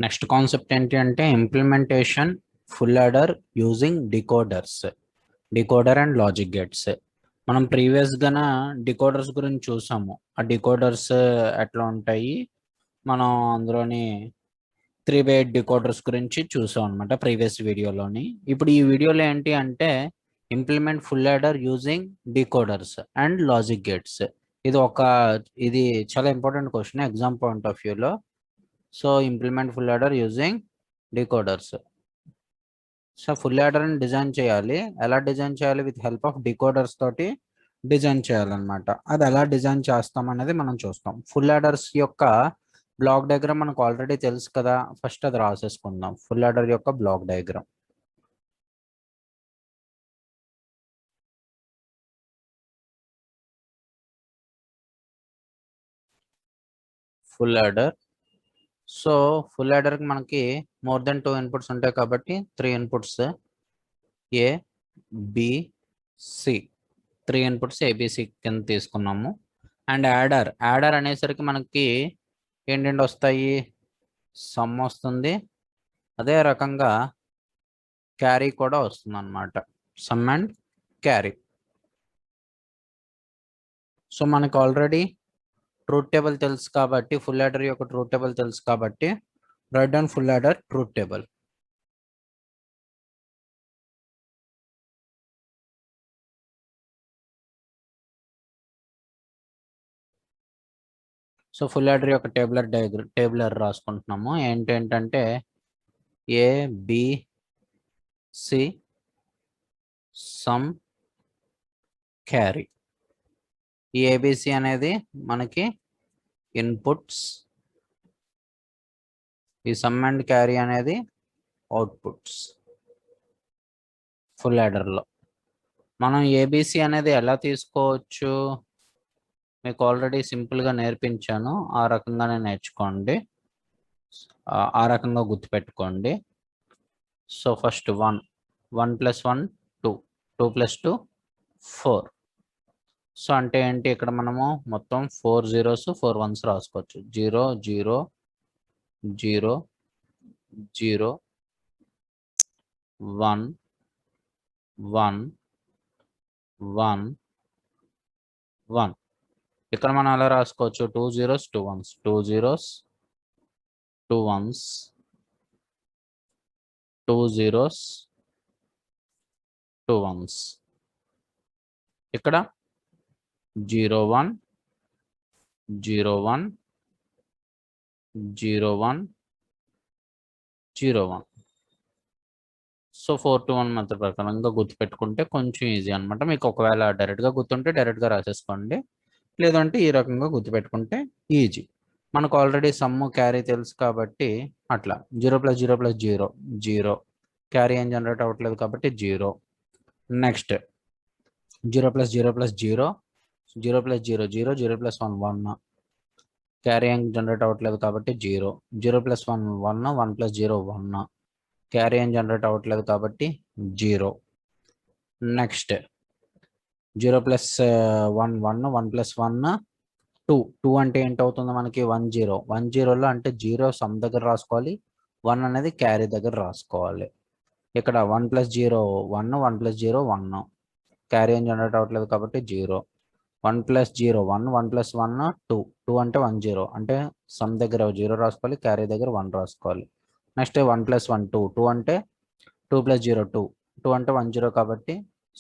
Next concept ఏంటి అంటే implementation full adder using decoder and logic gates. మనం ప్రీవియస్గా డికోడర్స్ గురించి చూసాము. ఆ డికోడర్స్ ఎట్లా ఉంటాయి, మనం అందులోని 3/8 డికోడర్స్ గురించి చూసాం అనమాట ప్రీవియస్ వీడియోలోని. ఇప్పుడు ఈ వీడియోలో ఏంటి అంటే implement full adder using decoders and logic gates. ఇది చాలా important question exam point of వ్యూలో. So implement full adder using decoders. So full యాడర్ని డిజైన్ చేయాలి. ఎలా డిజైన్ చేయాలి? విత్ హెల్ప్ ఆఫ్ డికోడర్స్ తోటి డిజైన్ చేయాలన్నమాట. అది ఎలా డిజైన్ చేస్తాం అనేది మనం చూస్తాం. ఫుల్ యాడర్స్ యొక్క బ్లాక్ డయాగ్రామ్ మనకు ఆల్రెడీ తెలుసు కదా. ఫస్ట్ అది రాసేసుకుందాం. ఫుల్ యాడర్ యొక్క block diagram. Full adder. So full యాడర్కి మనకి మోర్ దెన్ 2 ఇన్పుట్స్ ఉంటాయి కాబట్టి 3 inputs A B C, 3 inputs ABC కింద తీసుకున్నాము. అండ్ యాడర్ అనేసరికి మనకి ఏంటంటే వస్తాయి, సమ్ వస్తుంది, అదే రకంగా క్యారీ కూడా వస్తుంది అనమాట. Sum and carry. సో మనకు ఆల్రెడీ ట్రూత్ టేబుల్ తెలుసు కాబట్టి, ఫుల్ యాడర్ యొక్క ట్రూత్ టేబుల్ తెలుసు కాబట్టి right down full adder truth table. So full adder యొక్క టేబులర్ రాసుకుంటున్నాము. ఏంటంటే A B C sum carry. ఈ ఏబిసి అనేది మనకి ఇన్పుట్స్, ఈ సమ్ అండ్ క్యారీ అనేది అవుట్పుట్స్. ఫుల్ యాడర్లో మనం ఏబిసి అనేది ఎలా తీసుకోవచ్చు, మీకు ఆల్రెడీ సింపుల్గా నేర్పించాను. ఆ రకంగానే నేర్చుకోండి, ఆ రకంగా గుర్తుపెట్టుకోండి. So first 1 + 1 2, 2 + 2 4. సో అంటే ఏంటి, ఇక్కడ మనము మొత్తం 4 zeros 4 ones రాసుకోవచ్చు. 0 0 0 0 1 1 1 1. ఇక్కడ మనం అలా రాసుకోవచ్చు. 2 zeros 2 ones, 2 zeros 2 ones, 2 zeros 2 ones. ఇక్కడ 0 1 0 1 0 1 0 1. సో 4 to 1 మెథడ్ ప్రకారంగా గుర్తుపెట్టుకుంటే కొంచెం ఈజీ అనమాట. మీకు ఒకవేళ డైరెక్ట్గా గుర్తుంటే డైరెక్ట్గా రాసేసుకోండి, లేదంటే ఈ రకంగా గుర్తుపెట్టుకుంటే ఈజీ. మనకు ఆల్రెడీ సమ్ క్యారీ తెలుసు కాబట్టి అట్లా 0 + 0 + 0 0. క్యారీ ఏం జనరేట్ అవ్వట్లేదు కాబట్టి 0. నెక్స్ట్ 0 + 0 + 0 0 + 0 0 0 + 1 1. క్యారీ ఏం జనరేట్ అవ్వట్లేదు కాబట్టి 0. 0 + 1 1 1 + 0 1. క్యారీ ఏం జనరేట్ అవ్వట్లేదు కాబట్టి 0. నెక్స్ట్ 0 + 1 1 1 + 1 2. 2 అంటే ఏంటవుతుంది మనకి 1 0. 1 0లో అంటే 0 సమ్ దగ్గర రాసుకోవాలి, 1 అనేది క్యారీ దగ్గర రాసుకోవాలి. ఇక్కడ 1 + 0 1 1 + 0 1. క్యారీ ఏం జనరేట్ అవ్వట్లేదు కాబట్టి 0. 1 + 0 1 1 + 1 2. 2 అంటే 1 0 అంటే సమ్ దగ్గర 0 రాసుకోవాలి, క్యారీ దగ్గర 1 రాసుకోవాలి. నెక్స్ట్ 1 + 1 2. 2 అంటే 2 + 0 2. 2 అంటే 1 0 కాబట్టి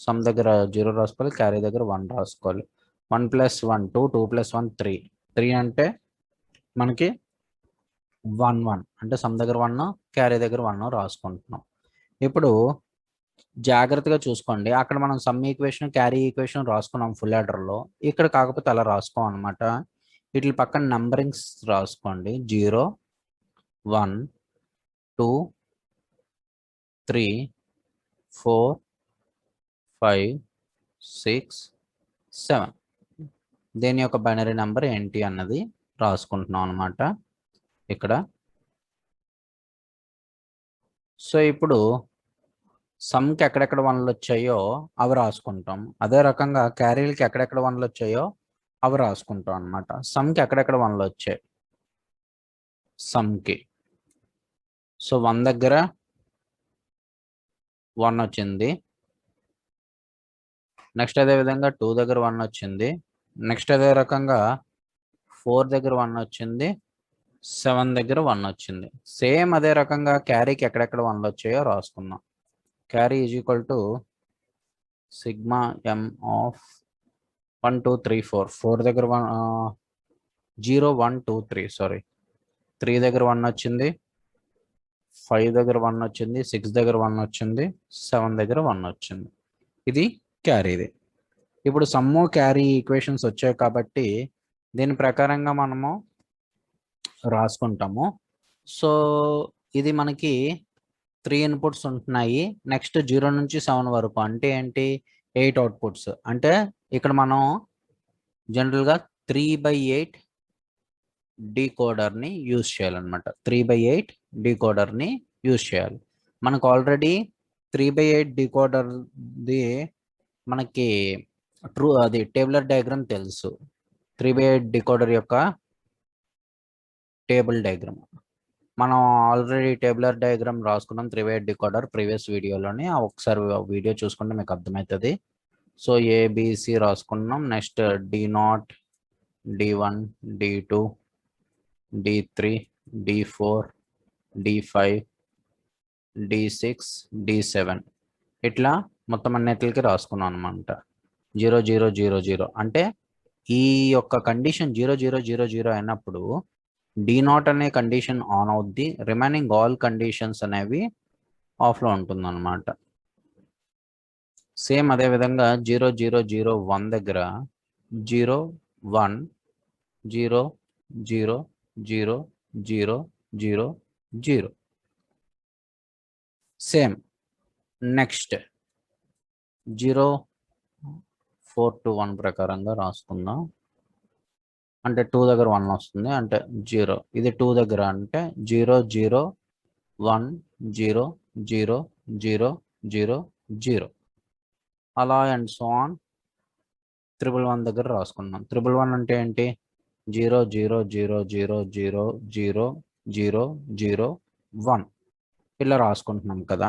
సమ్ దగ్గర 0 రాసుకోవాలి, క్యారీ దగ్గర 1 రాసుకోవాలి. 1 + 1 2, 2 + 1 3. 3 అంటే మనకి 1 1 అంటే సమ్ దగ్గర 1 క్యారీ దగ్గర 1 రాసుకుంటున్నాం. ఇప్పుడు జాగ్రత్తగా చూసుకోండి, అక్కడ మనం సమ్ ఈక్వేషన్ క్యారీ ఈక్వేషన్ రాసుకున్నాం ఫుల్ యాడర్లో. ఇక్కడ కాకపోతే అలా రాసుకోం అనమాట. వీటి పక్కన నంబరింగ్స్ రాసుకోండి. 0 1 2 3 4 5 6 7. దీని యొక్క బైనరీ నెంబర్ ఏంటి అన్నది రాసుకుంటున్నాం అనమాట ఇక్కడ. సో ఇప్పుడు సమ్కి ఎక్కడెక్కడ 1లు వచ్చాయో అవి రాసుకుంటాం. అదే రకంగా క్యారీలకి ఎక్కడెక్కడ 1లు వచ్చాయో అవి రాసుకుంటాం అనమాట. సమ్కి ఎక్కడెక్కడ 1లు వచ్చాయి, సమ్కి సో 1 దగ్గర 1 వచ్చింది. నెక్స్ట్ అదే విధంగా 2 దగ్గర 1 వచ్చింది. నెక్స్ట్ అదే రకంగా 4 దగ్గర 1 వచ్చింది. 7 దగ్గర 1 వచ్చింది. సేమ్ అదే రకంగా క్యారీకి ఎక్కడెక్కడ 1లు వచ్చాయో రాసుకుందాం. Carry is equal to sigma m of 1 2 3 4. 4 దగ్గర 0 1 2 3 సారీ 3 దగ్గర 1 వచ్చింది. 5 దగ్గర 1 వచ్చింది. 6 దగ్గర 1 వచ్చింది. 7 దగ్గర 1 వచ్చింది. ఇది క్యారీది. ఇప్పుడు సమ్ము క్యారీ ఈక్వేషన్స్ వచ్చాయి కాబట్టి దీని ప్రకారంగా మనము రాసుకుంటాము. సో ఇది మనకి 3 ఇన్పుట్స్ ఉంటున్నాయి. నెక్స్ట్ 0 నుంచి 7 వరకు అంటే ఏంటి 8 అవుట్పుట్స్. అంటే ఇక్కడ మనం జనరల్గా 3/8 డీకోడర్ని యూజ్ చేయాలన్నమాట. 3/8 డీకోడర్ని యూజ్ చేయాలి. మనకు ఆల్రెడీ 3/8 డీకోడర్ది మనకి అది టేబులర్ డయాగ్రామ్ తెలుసు. 3/8 డీకోడర్ యొక్క టేబుల్ డయాగ్రామ్ మనం ఆల్రెడీ టేబులర్ డయాగ్రామ్ రాసుకున్నాం 3/8 డీకోడర్ ప్రీవియస్ వీడియోలోని. ఒకసారి వీడియో చూసుకుంటే మీకు అర్థమవుతుంది. సో ఏబిసి రాసుకున్నాం. Next D0 D1 D2 D3 D4 D5 D6 D7 ఇట్లా మొత్తం అన్నిటికి రాసుకున్నాం అనమాట. 0 0 0 0 అంటే ఈ యొక్క కండిషన్ 0 0 0 0 అయినప్పుడు D0 అనే కండిషన్ ఆన్ అవుద్ది. రిమైనింగ్ ఆల్ కండిషన్స్ అనేవి ఆఫ్లో ఉంటుంది అనమాట. సేమ్ అదే విధంగా 0 0 0 1 దగ్గర 0 1 0 0 0 0 0 0 సేమ్. నెక్స్ట్ 0 4 to 1 ప్రకారంగా రాసుకుందాం. అంటే 2 దగ్గర 1 వస్తుంది అంటే 0. ఇది 2 దగ్గర అంటే 0 0 1 0 0 0 0 0 అలా అండ్ సో ఆన్ 111 దగ్గర రాసుకున్నాం. 111 అంటే ఏంటి 0 0 0 0 0 0 0 0 1 ఇలా రాసుకుంటున్నాం కదా.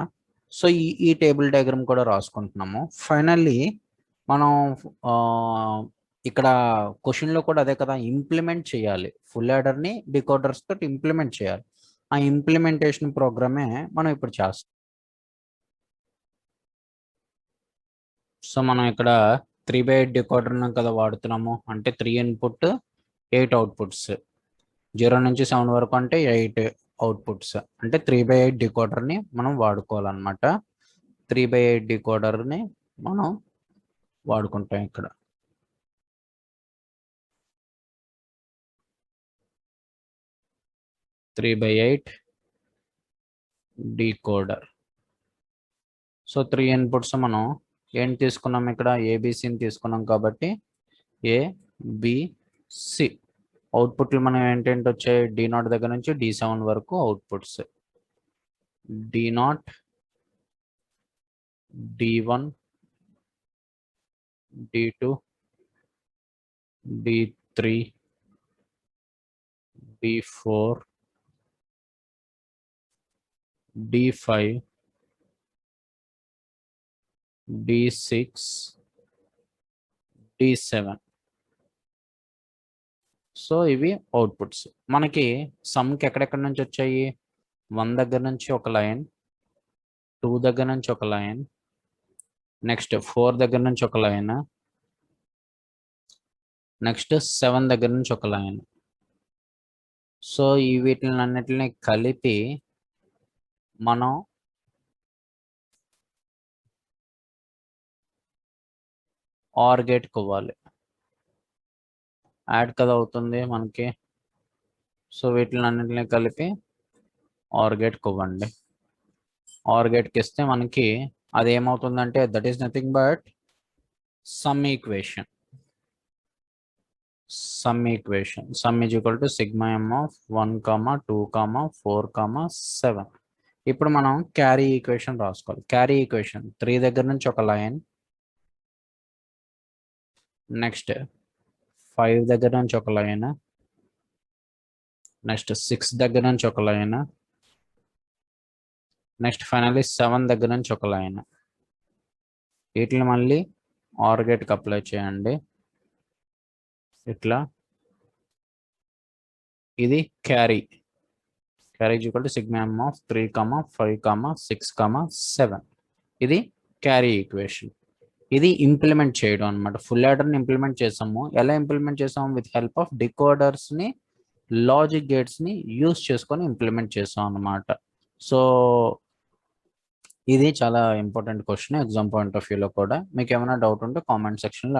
సో ఈ టేబుల్ డయాగ్రామ్ కూడా రాసుకుంటున్నాము. ఫైనల్లీ మనం ఇక్కడ క్వశ్చన్లో కూడా అదే కదా ఇంప్లిమెంట్ చేయాలి. ఫుల్ యాడర్ని డికోడర్స్ తోటి ఇంప్లిమెంట్ చేయాలి. ఆ ఇంప్లిమెంటేషన్ ప్రోగ్రామే మనం ఇప్పుడు చేస్తాం. సో మనం ఇక్కడ 3/8 డికోడర్ కదా వాడుతున్నాము. అంటే 3 ఇన్పుట్ 8 అవుట్పుట్స్. 0 నుంచి 7 వరకు అంటే 8 అవుట్పుట్స్. అంటే 3/8 డికోడర్ని మనం వాడుకోవాలన్నమాట. 3/8 డికోడర్ని మనం వాడుకుంటాం ఇక్కడ. Three by eight decoder. So 3 inputs మనం ఏం తీసుకున్నాం ఇక్కడ ఏబిసిని తీసుకున్నాం కాబట్టి ఏబిసి అవుట్పుట్లు మనం ఏంటంటే వచ్చాయి D0 దగ్గర నుంచి D7 వరకు outputs. D0 D1 D2 D3 D4 D5 D6 D7. So ఇవి అవుట్పుట్స్. మనకి సమ్కి ఎక్కడెక్కడి నుంచి వచ్చాయి 1 దగ్గర నుంచి ఒక లైన్, 2 దగ్గర నుంచి ఒక లైన్, నెక్స్ట్ 4 దగ్గర నుంచి ఒక లైన్, నెక్స్ట్ 7 దగ్గర నుంచి ఒక లైన్. సో ఈ వీటిని అన్నిటిని కలిపి మనం ఆర్ గేట్ కొవ్వాలి. యాడ్ కదా అవుతుంది మనకి. సో వీటిని అన్నిటిని కలిపి ఆర్ గేట్ కొవ్వండి. ఆర్ గేట్కి ఇస్తే మనకి అది ఏమవుతుందంటే that is nothing but some equation. Some is equal to sigma m of 1, 2, 4, 7. ఇప్పుడు మనం క్యారీ ఈక్వేషన్ రాసుకోవాలి. క్యారీ ఈక్వేషన్ 3 దగ్గర నుంచి ఒక లైన్, నెక్స్ట్ 5 దగ్గర నుంచి ఒక లైన్, నెక్స్ట్ 6 దగ్గర నుంచి ఒక లైన్, నెక్స్ట్ ఫైనల్లీ 7 దగ్గర నుంచి ఒక లైన్. వీటిని మళ్ళీ ఆర్ గేట్కి అప్లై చేయండి. ఇట్లా ఇది carry equal to sigma M of 3, 5, 6, 7. ఇది క్యారీ ఈక్వేషన్. ఇది ఇంప్లిమెంట్ చేయడం అనమాట. ఫుల్ యాడర్ని ఇంప్లిమెంట్ చేసాము. ఎలా ఇంప్లిమెంట్ చేసాము? విత్ హెల్ప్ ఆఫ్ డికోడర్స్ని, లాజిక్ గేట్స్ని యూస్ చేసుకొని ఇంప్లిమెంట్ చేసాం అనమాట. సో ఇది చాలా important question exam point of వ్యూలో కూడా. మీకు ఏమైనా డౌట్ ఉంటే కామెంట్ సెక్షన్లో